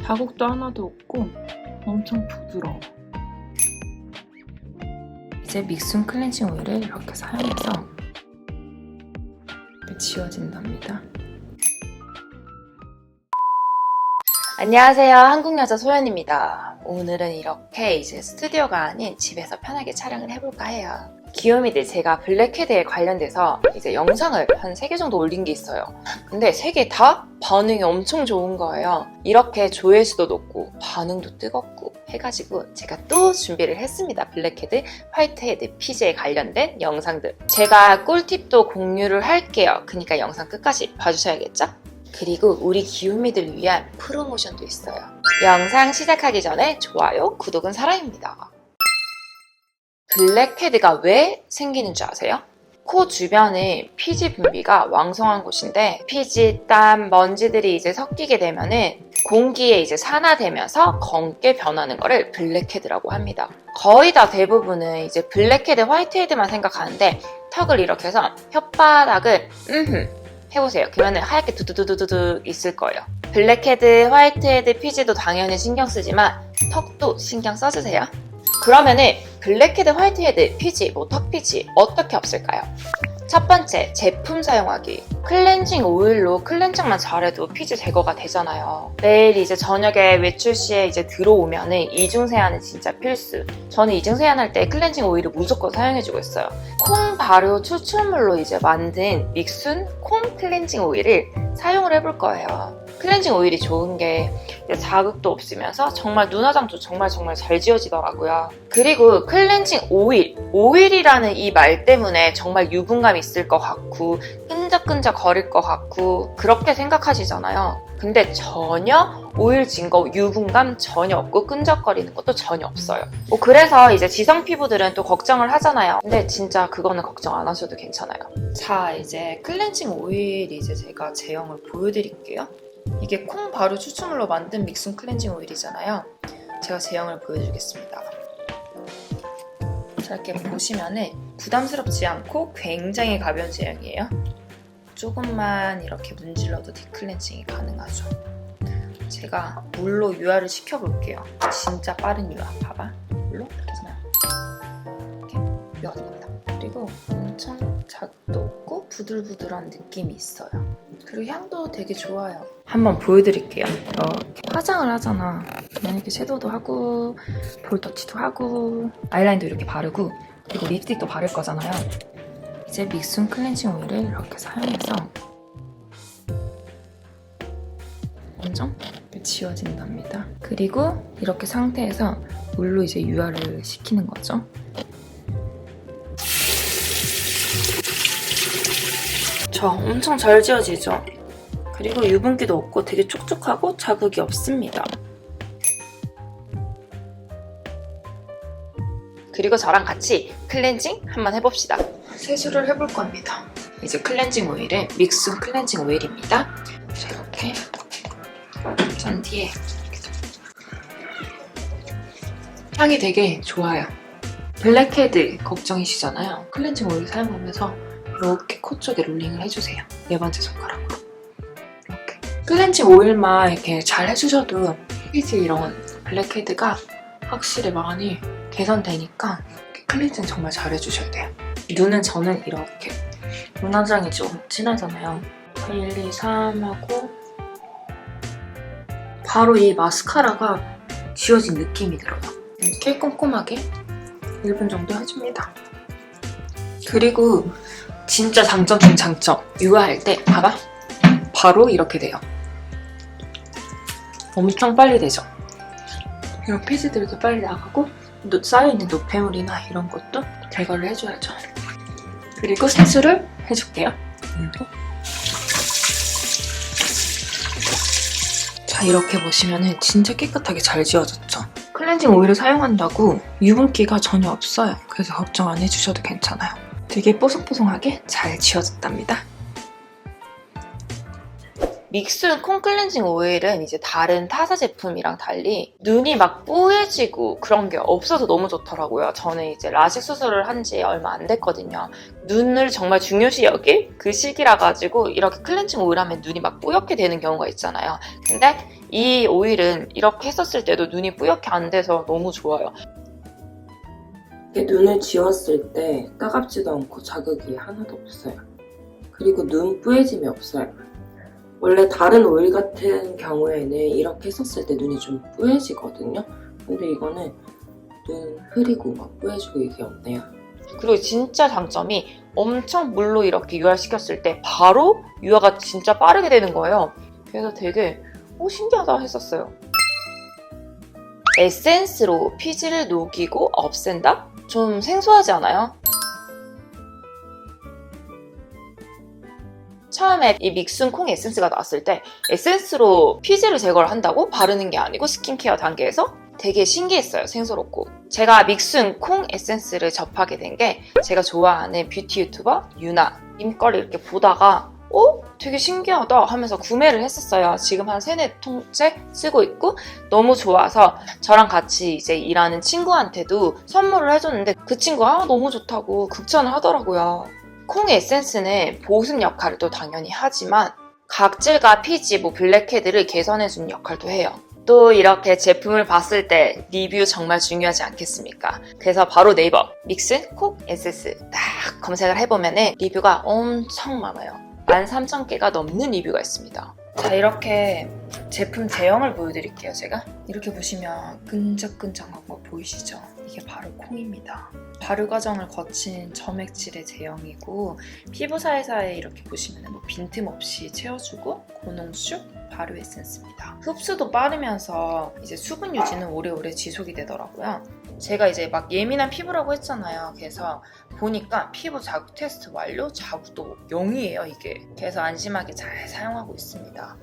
자국도 하나도 없고 엄청 부드러워. 이제 믹순 클렌징 오일을 이렇게 사용해서 지워진답니다. 안녕하세요. 한국여자 소연입니다. 오늘은 이렇게 이제 스튜디오가 아닌 집에서 편하게 촬영을 해볼까 해요. 귀요미들, 제가 블랙헤드에 관련돼서 이제 영상을 한 3개 정도 올린 게 있어요. 근데 3개 다 반응이 엄청 좋은 거예요. 이렇게 조회수도 높고 반응도 뜨겁고 해가지고 제가 또 준비를 했습니다. 블랙헤드, 화이트헤드, 피지에 관련된 영상들. 제가 꿀팁도 공유를 할게요. 그러니까 영상 끝까지 봐주셔야겠죠? 그리고 우리 귀요미들 위한 프로모션도 있어요. 영상 시작하기 전에 좋아요, 구독은 사랑입니다. 블랙헤드가 왜 생기는 줄 아세요? 코 주변에 피지 분비가 왕성한 곳인데 피지, 땀, 먼지들이 이제 섞이게 되면은 공기에 이제 산화되면서 검게 변하는 거를 블랙헤드라고 합니다. 거의 다 대부분은 이제 블랙헤드, 화이트헤드만 생각하는데 턱을 이렇게 해서 혓바닥을 해보세요. 그러면 하얗게 두두두두두 있을 거예요. 블랙헤드, 화이트헤드, 피지도 당연히 신경 쓰지만 턱도 신경 써주세요. 그러면은 블랙헤드, 화이트헤드, 피지, 턱 피지 어떻게 없을까요? 첫 번째, 제품 사용하기. 클렌징 오일로 클렌징만 잘해도 피지 제거가 되잖아요. 매일 이제 저녁에 외출 시에 이제 들어오면은 이중 세안은 진짜 필수. 저는 이중 세안할 때 클렌징 오일을 무조건 사용해주고 있어요. 콩 발효 추출물로 이제 만든 믹순 콩 클렌징 오일을 사용을 해볼 거예요. 클렌징 오일이 좋은 게 자극도 없으면서 정말 눈 화장도 정말 잘 지워지더라고요. 그리고 클렌징 오일이라는 이 말 때문에 정말 유분감이 있을 것 같고 끈적끈적 거릴 것 같고 그렇게 생각하시잖아요. 근데 전혀 오일 증거, 유분감 전혀 없고 끈적거리는 것도 전혀 없어요. 그래서 이제 지성 피부들은 또 걱정을 하잖아요. 근데 진짜 그거는 걱정 안 하셔도 괜찮아요. 자, 이제 클렌징 오일 이제 제가 제형을 보여드릴게요. 이게 콩 발효 추출물로 만든 믹순 클렌징 오일이잖아요. 제가 제형을 보여주겠습니다. 자, 이렇게 보시면은 부담스럽지 않고 굉장히 가벼운 제형이에요. 조금만 이렇게 문질러도 딥클렌징이 가능하죠. 제가 물로 유화를 시켜볼게요. 진짜 빠른 유화. 봐봐. 물로 이렇게 해서 이렇게 유화가 됩니다. 그리고 엄청 자극도 없고 부들부들한 느낌이 있어요. 그리고 향도 되게 좋아요. 한번 보여드릴게요. 이렇게 화장을 하잖아. 이렇게 섀도우도 하고 볼터치도 하고 아이라인도 이렇게 바르고 그리고 립스틱도 바를 거잖아요. 이제 믹순 클렌징 오일을 이렇게 사용해서 엄청 지워진답니다. 그리고 이렇게 상태에서 물로 이제 유화를 시키는 거죠. 저 엄청 잘 지워지죠? 그리고 유분기도 없고 되게 촉촉하고 자극이 없습니다. 그리고 저랑 같이 클렌징 한번 해봅시다. 세수를 해볼 겁니다. 이제 클렌징 오일은 믹순 클렌징 오일입니다. 이렇게 짠 뒤에 향이 되게 좋아요. 블랙헤드 걱정이시잖아요. 클렌징 오일 사용하면서 이렇게 코 쪽에 롤링을 해주세요. 4번째 손가락으로. 이렇게. 클렌징 오일만 이렇게 잘 해주셔도 피지 이런 블랙헤드가 확실히 많이 개선되니까 클렌징 정말 잘 해주셔야 돼요. 눈은 저는 이렇게 눈 화장이 좀 진하잖아요. 1, 2, 3 하고 바로 이 마스카라가 지워진 느낌이 들어요. 이렇게 꼼꼼하게 1분 정도 해줍니다. 그리고 진짜 장점 중 장점. 유화할 때 봐봐. 바로 이렇게 돼요. 엄청 빨리 되죠. 이런 피지들도 빨리 나가고 쌓여있는 노폐물이나 이런 것도 제거를 해줘야죠. 그리고 세수를 해줄게요. 자, 이렇게 보시면은 진짜 깨끗하게 잘 지워졌죠. 클렌징 오일을 사용한다고 유분기가 전혀 없어요. 그래서 걱정 안 해주셔도 괜찮아요. 되게 뽀송뽀송하게 잘 지워졌답니다. 믹순 콩 클렌징 오일은 이제 다른 타사 제품이랑 달리 눈이 막 뿌얘지고 그런 게 없어서 너무 좋더라고요. 저는 이제 라식 수술을 한 지 얼마 안 됐거든요. 눈을 정말 중요시 여길 그 시기라 가지고 이렇게 클렌징 오일 하면 눈이 막 뿌옇게 되는 경우가 있잖아요. 근데 이 오일은 이렇게 했었을 때도 눈이 뿌옇게 안 돼서 너무 좋아요. 눈을 지웠을 때 따갑지도 않고 자극이 하나도 없어요. 그리고 눈 뿌얘짐이 없어요. 원래 다른 오일 같은 경우에는 이렇게 했었을 때 눈이 좀 뿌얘지거든요. 근데 이거는 눈 흐리고 막 뿌얘지고 이게 없네요. 그리고 진짜 장점이 엄청 물로 이렇게 유화시켰을 때 바로 유화가 진짜 빠르게 되는 거예요. 그래서 되게 신기하다 했었어요. 에센스로 피지를 녹이고 없앤다? 좀 생소하지 않아요? 처음에 이 믹순 콩 에센스가 나왔을 때 에센스로 피지를 제거를 한다고? 바르는 게 아니고 스킨케어 단계에서? 되게 신기했어요. 생소롭고. 제가 믹순 콩 에센스를 접하게 된 게 제가 좋아하는 뷰티 유튜버 유나 님 거를 이렇게 보다가 되게 신기하다 하면서 구매를 했었어요. 지금 한 3-4통째 쓰고 있고 너무 좋아서 저랑 같이 이제 일하는 친구한테도 선물을 해줬는데 그 친구가 너무 좋다고 극찬을 하더라고요. 콩 에센스는 보습 역할도 당연히 하지만 각질과 피지, 블랙헤드를 개선해주는 역할도 해요. 또 이렇게 제품을 봤을 때 리뷰 정말 중요하지 않겠습니까? 그래서 바로 네이버 믹순 콩 에센스 딱 검색을 해보면 리뷰가 엄청 많아요. 13,000개가 넘는 리뷰가 있습니다. 자, 이렇게 제품 제형을 보여드릴게요. 제가 이렇게 보시면 끈적끈적한 거 보이시죠? 이게 바로 콩입니다. 발효 과정을 거친 점액질의 제형이고 피부 사이사이에 이렇게 보시면 빈틈없이 채워주고 고농축 발효 에센스입니다. 흡수도 빠르면서 이제 수분 유지는 오래오래 지속이 되더라고요. 제가 이제 막 예민한 피부라고 했잖아요. 그래서 보니까 피부 자극 테스트 완료, 자극도 0이에요 이게. 그래서 안심하게 잘 사용하고 있습니다.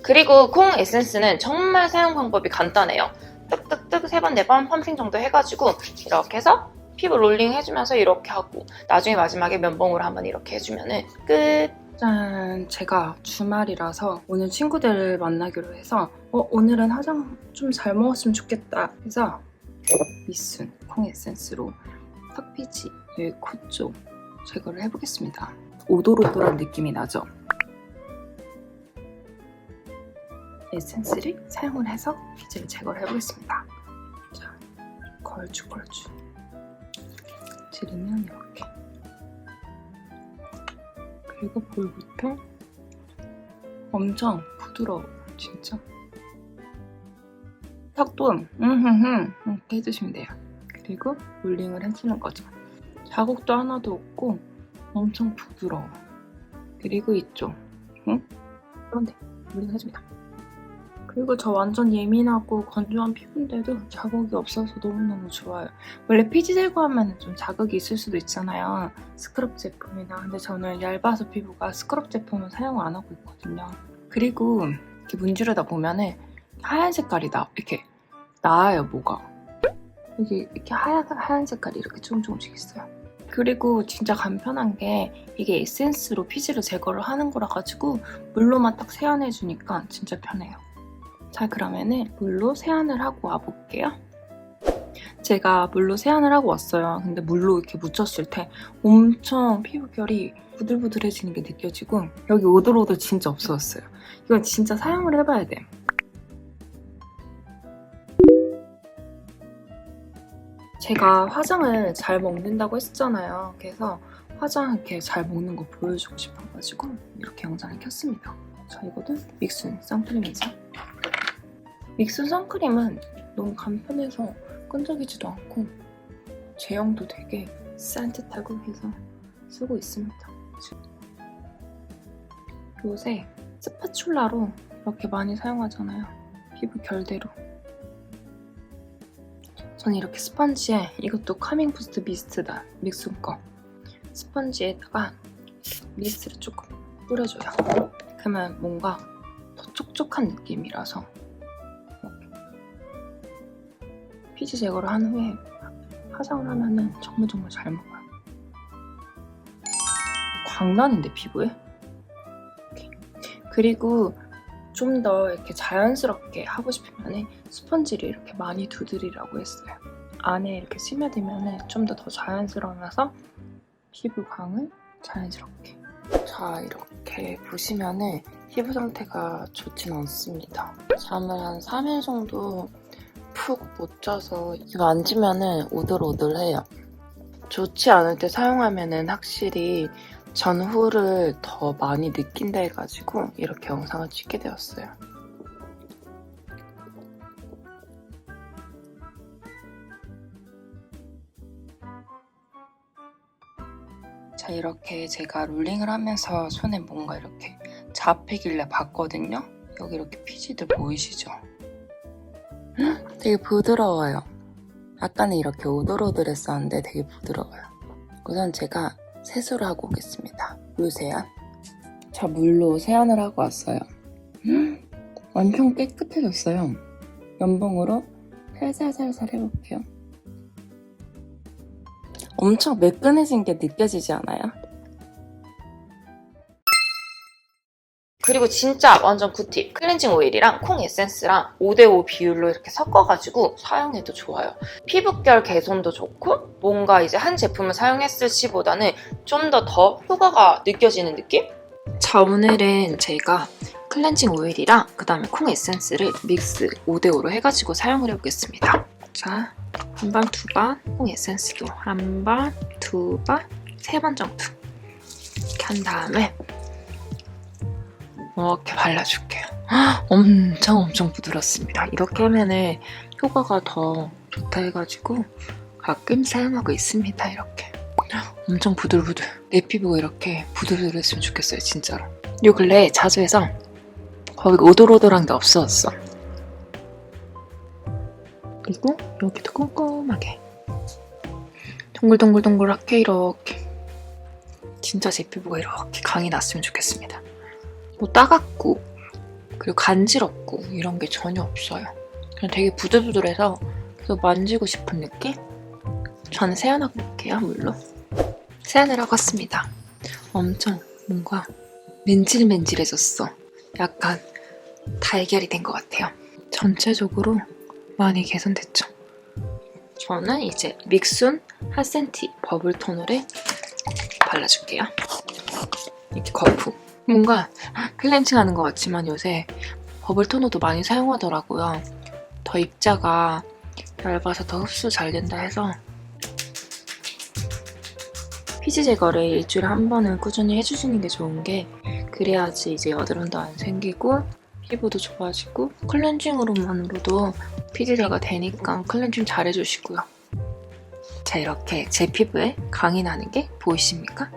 그리고 콩 에센스는 정말 사용 방법이 간단해요. 뜩뜩뜩 3번, 4번 펌핑 정도 해가지고 이렇게 해서 피부 롤링 해주면서 이렇게 하고 나중에 마지막에 면봉으로 한번 이렇게 해주면은 끝! 짠! 제가 주말이라서 오늘 친구들을 만나기로 해서 오늘은 화장 좀 잘 먹었으면 좋겠다 해서 믹순 콩 에센스로 턱피지, 여기 코 쪽 제거를 해보겠습니다. 오돌오돌한 느낌이 나죠? 에센스를 사용을 해서 피지를 제거를 해보겠습니다. 자, 걸쭉 지르면 이렇게. 그리고 볼부터 엄청 부드러워, 진짜. 턱도 이렇게 해주시면 돼요. 그리고 롤링을 해주는 거죠. 자국도 하나도 없고 엄청 부드러워. 그리고 이쪽, 그런데 롤링 해줍니다. 그리고 저 완전 예민하고 건조한 피부인데도 자극이 없어서 너무너무 좋아요. 원래 피지 제거하면 좀 자극이 있을 수도 있잖아요. 스크럽 제품이나. 근데 저는 얇아서 피부가 스크럽 제품은 사용 안 하고 있거든요. 그리고 이렇게 문지르다 보면은 하얀 색깔이 이렇게 나와요, 뭐가. 여기 이렇게 하얀 색깔이 이렇게 조금씩 있어요. 그리고 진짜 간편한 게 이게 에센스로 피지를 제거를 하는 거라 가지고 물로만 딱 세안해주니까 진짜 편해요. 자, 그러면은 물로 세안을 하고 와볼게요. 제가 물로 세안을 하고 왔어요. 근데 물로 이렇게 묻혔을 때 엄청 피부결이 부들부들해지는 게 느껴지고 여기 오돌오돌 진짜 없어졌어요. 이건 진짜 사용을 해봐야 돼요. 제가 화장을 잘 먹는다고 했잖아요. 그래서 화장 이렇게 잘 먹는 거 보여주고 싶어가지고 이렇게 영상을 켰습니다. 자, 이거는 믹순 선크림이죠. 믹순 선크림은 너무 간편해서 끈적이지도 않고 제형도 되게 산뜻하고 해서 쓰고 있습니다. 요새 스파츌라로 이렇게 많이 사용하잖아요. 피부 결대로. 저는 이렇게 스펀지에 이것도 카밍 부스트 미스트다. 믹순 거. 스펀지에다가 미스트를 조금 뿌려줘요. 그러면 뭔가 더 촉촉한 느낌이라서 피지 제거를 한 후에 화장을 하면은 정말 잘 먹어요. 광나는데 피부에? 이렇게. 그리고 좀 더 이렇게 자연스럽게 하고 싶으면 스펀지를 이렇게 많이 두드리라고 했어요. 안에 이렇게 스며들면 좀 더 자연스러워서 피부광을 자연스럽게. 자, 이렇게 보시면은 피부 상태가 좋진 않습니다. 잠을 한 3일 정도 푹 못 자서 지금 만지면은 오돌오돌해요. 좋지 않을 때 사용하면은 확실히 전후를 더 많이 느낀다 해가지고 이렇게 영상을 찍게 되었어요. 자, 이렇게 제가 롤링을 하면서 손에 뭔가 이렇게 잡히길래 봤거든요. 여기 이렇게 피지들 보이시죠? 되게 부드러워요. 아까는 이렇게 오돌오돌했었는데 되게 부드러워요. 우선 제가 세수를 하고 오겠습니다. 물 세안. 자, 물로 세안을 하고 왔어요. 완전 깨끗해졌어요. 면봉으로 살살살살 해볼게요. 엄청 매끈해진 게 느껴지지 않아요? 그리고 진짜 완전 굿팁! 클렌징 오일이랑 콩 에센스랑 5대5 비율로 이렇게 섞어가지고 사용해도 좋아요. 피부결 개선도 좋고 뭔가 이제 한 제품을 사용했을 시보다는 좀 더 효과가 느껴지는 느낌? 자, 오늘은 제가 클렌징 오일이랑 그 다음에 콩 에센스를 믹스 5대5로 해가지고 사용을 해보겠습니다. 자, 한 번, 두 번, 콩 에센스도 한 번, 두 번, 세 번 정도 이렇게 한 다음에 이렇게 발라줄게요. 엄청 부드럽습니다. 이렇게 하면은 효과가 더 좋다 해가지고 가끔 사용하고 있습니다. 이렇게 엄청 부들부들. 내 피부가 이렇게 부들부들했으면 좋겠어요. 진짜로. 요 근래에 자주 해서 거의 오돌오돌한 게 없어졌어. 그리고 여기도 꼼꼼하게 동글동글동글하게 이렇게 진짜 제 피부가 이렇게 광이 났으면 좋겠습니다. 뭐 따갑고 그리고 간지럽고 이런 게 전혀 없어요. 그냥 되게 부들부들해서 계속 만지고 싶은 느낌? 저는 세안하고 올게요. 물로 세안을 하고 왔습니다. 엄청 뭔가 맨질맨질해졌어. 약간 달걀이 된 것 같아요. 전체적으로 많이 개선됐죠. 저는 이제 믹순 핫센티 버블 토너를 발라줄게요. 이렇게 거품. 뭔가 클렌징 하는 것 같지만 요새 버블 토너도 많이 사용하더라고요. 더 입자가 얇아서 더 흡수 잘 된다 해서 피지 제거를 일주일에 한 번은 꾸준히 해주시는 게 좋은 게 그래야지 이제 여드름도 안 생기고 피부도 좋아지고 클렌징으로만으로도 피지 제거가 되니까 클렌징 잘 해주시고요. 자, 이렇게 제 피부에 광이 나는 게 보이십니까?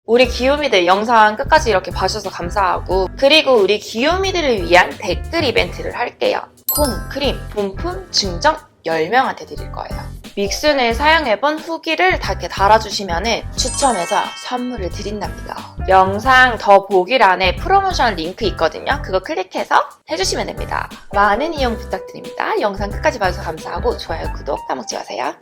우리 귀요미들 영상 끝까지 이렇게 봐주셔서 감사하고, 그리고 우리 귀요미들을 위한 댓글 이벤트를 할게요. 콩, 크림, 본품 증정 10명한테 드릴 거예요. 믹순을 사용해본 후기를 이렇게 달아주시면 추첨해서 선물을 드린답니다. 영상 더 보기란에 프로모션 링크 있거든요. 그거 클릭해서 해주시면 됩니다. 많은 이용 부탁드립니다. 영상 끝까지 봐주셔서 감사하고 좋아요, 구독 까먹지 마세요.